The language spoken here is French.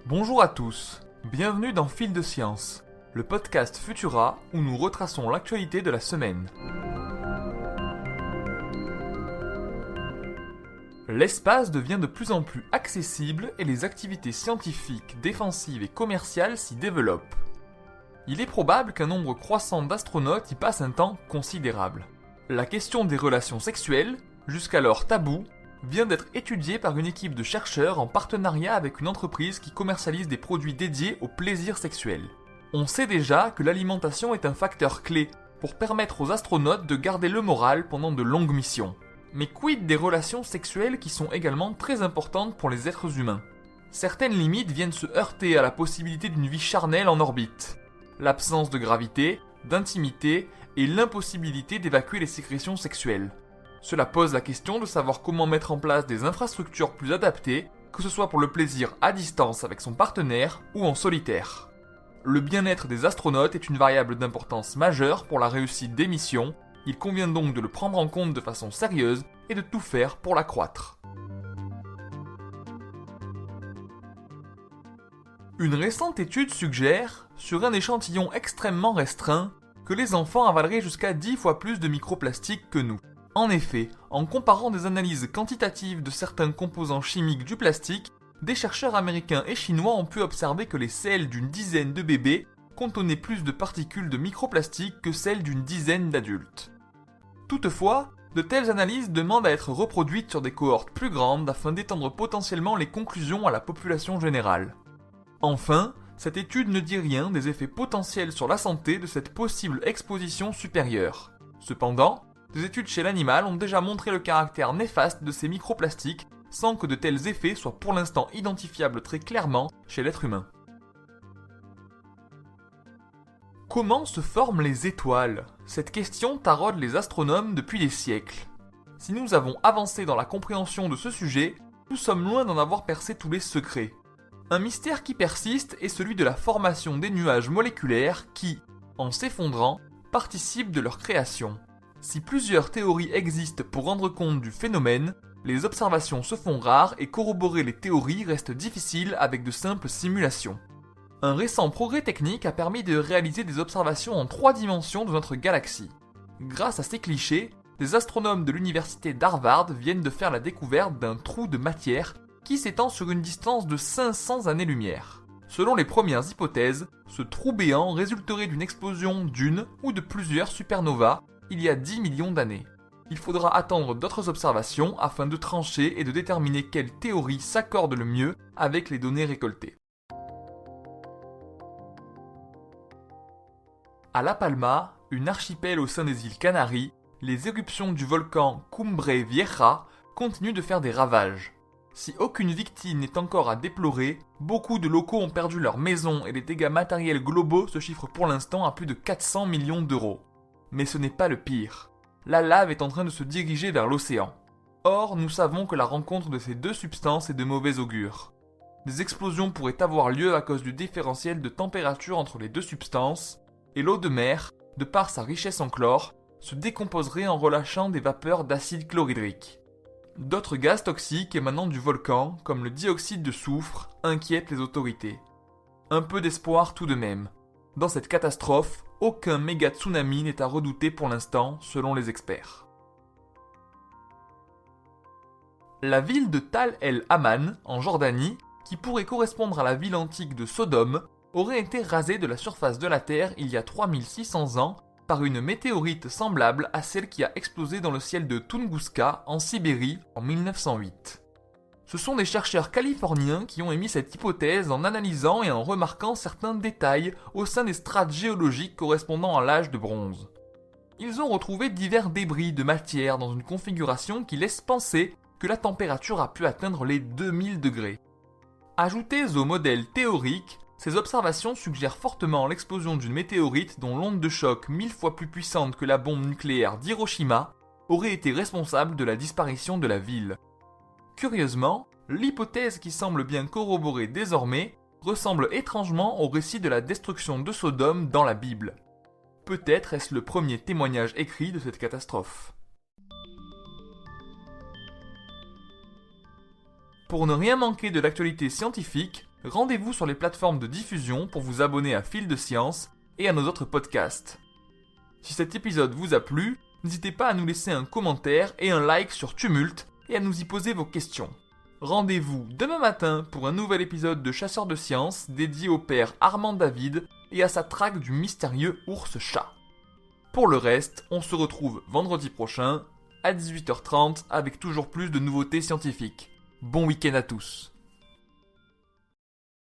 Bonjour à tous, bienvenue dans Fil de Science, le podcast Futura où nous retraçons l'actualité de la semaine. L'espace devient de plus en plus accessible et les activités scientifiques, défensives et commerciales s'y développent. Il est probable qu'un nombre croissant d'astronautes y passe un temps considérable. La question des relations sexuelles, jusqu'alors taboue, vient d'être étudiée par une équipe de chercheurs en partenariat avec une entreprise qui commercialise des produits dédiés au plaisir sexuel. On sait déjà que l'alimentation est un facteur clé pour permettre aux astronautes de garder le moral pendant de longues missions. Mais quid des relations sexuelles qui sont également très importantes pour les êtres humains ? Certaines limites viennent se heurter à la possibilité d'une vie charnelle en orbite. L'absence de gravité, d'intimité et l'impossibilité d'évacuer les sécrétions sexuelles. Cela pose la question de savoir comment mettre en place des infrastructures plus adaptées, que ce soit pour le plaisir à distance avec son partenaire ou en solitaire. Le bien-être des astronautes est une variable d'importance majeure pour la réussite des missions, il convient donc de le prendre en compte de façon sérieuse et de tout faire pour l'accroître. Une récente étude suggère, sur un échantillon extrêmement restreint, que les enfants avaleraient jusqu'à 10 fois plus de microplastiques que nous. En effet, en comparant des analyses quantitatives de certains composants chimiques du plastique, des chercheurs américains et chinois ont pu observer que les selles d'une dizaine de bébés contenaient plus de particules de microplastiques que celles d'une dizaine d'adultes. Toutefois, de telles analyses demandent à être reproduites sur des cohortes plus grandes afin d'étendre potentiellement les conclusions à la population générale. Enfin, cette étude ne dit rien des effets potentiels sur la santé de cette possible exposition supérieure. Cependant, des études chez l'animal ont déjà montré le caractère néfaste de ces microplastiques sans que de tels effets soient pour l'instant identifiables très clairement chez l'être humain. Comment se forment les étoiles ? Cette question taraude les astronomes depuis des siècles. Si nous avons avancé dans la compréhension de ce sujet, nous sommes loin d'en avoir percé tous les secrets. Un mystère qui persiste est celui de la formation des nuages moléculaires qui, en s'effondrant, participent de leur création. Si plusieurs théories existent pour rendre compte du phénomène, les observations se font rares et corroborer les théories reste difficile avec de simples simulations. Un récent progrès technique a permis de réaliser des observations en 3 dimensions de notre galaxie. Grâce à ces clichés, des astronomes de l'université d'Harvard viennent de faire la découverte d'un trou de matière qui s'étend sur une distance de 500 années-lumière. Selon les premières hypothèses, ce trou béant résulterait d'une explosion d'une ou de plusieurs supernovas il y a 10 millions d'années. Il faudra attendre d'autres observations afin de trancher et de déterminer quelle théorie s'accorde le mieux avec les données récoltées. À La Palma, une archipel au sein des îles Canaries, les éruptions du volcan Cumbre Vieja continuent de faire des ravages. Si aucune victime n'est encore à déplorer, beaucoup de locaux ont perdu leurs maisons et les dégâts matériels globaux se chiffrent pour l'instant à plus de 400 millions d'euros. Mais ce n'est pas le pire. La lave est en train de se diriger vers l'océan. Or, nous savons que la rencontre de ces deux substances est de mauvais augure. Des explosions pourraient avoir lieu à cause du différentiel de température entre les deux substances, et l'eau de mer, de par sa richesse en chlore, se décomposerait en relâchant des vapeurs d'acide chlorhydrique. D'autres gaz toxiques émanant du volcan, comme le dioxyde de soufre, inquiètent les autorités. Un peu d'espoir tout de même. Dans cette catastrophe, aucun méga tsunami n'est à redouter pour l'instant, selon les experts. La ville de Tal el-Haman, en Jordanie, qui pourrait correspondre à la ville antique de Sodome, aurait été rasée de la surface de la Terre il y a 3600 ans par une météorite semblable à celle qui a explosé dans le ciel de Tunguska, en Sibérie, en 1908. Ce sont des chercheurs californiens qui ont émis cette hypothèse en analysant et en remarquant certains détails au sein des strates géologiques correspondant à l'âge de bronze. Ils ont retrouvé divers débris de matière dans une configuration qui laisse penser que la température a pu atteindre les 2000 degrés. Ajoutées au modèle théorique, ces observations suggèrent fortement l'explosion d'une météorite dont l'onde de choc 1000 fois plus puissante que la bombe nucléaire d'Hiroshima aurait été responsable de la disparition de la ville. Curieusement, l'hypothèse qui semble bien corroborée désormais ressemble étrangement au récit de la destruction de Sodome dans la Bible. Peut-être est-ce le premier témoignage écrit de cette catastrophe. Pour ne rien manquer de l'actualité scientifique, rendez-vous sur les plateformes de diffusion pour vous abonner à Fil de Science et à nos autres podcasts. Si cet épisode vous a plu, n'hésitez pas à nous laisser un commentaire et un like sur Tumult et à nous y poser vos questions. Rendez-vous demain matin pour un nouvel épisode de Chasseurs de Science dédié au père Armand David et à sa traque du mystérieux ours-chat. Pour le reste, on se retrouve vendredi prochain à 18h30 avec toujours plus de nouveautés scientifiques. Bon week-end à tous.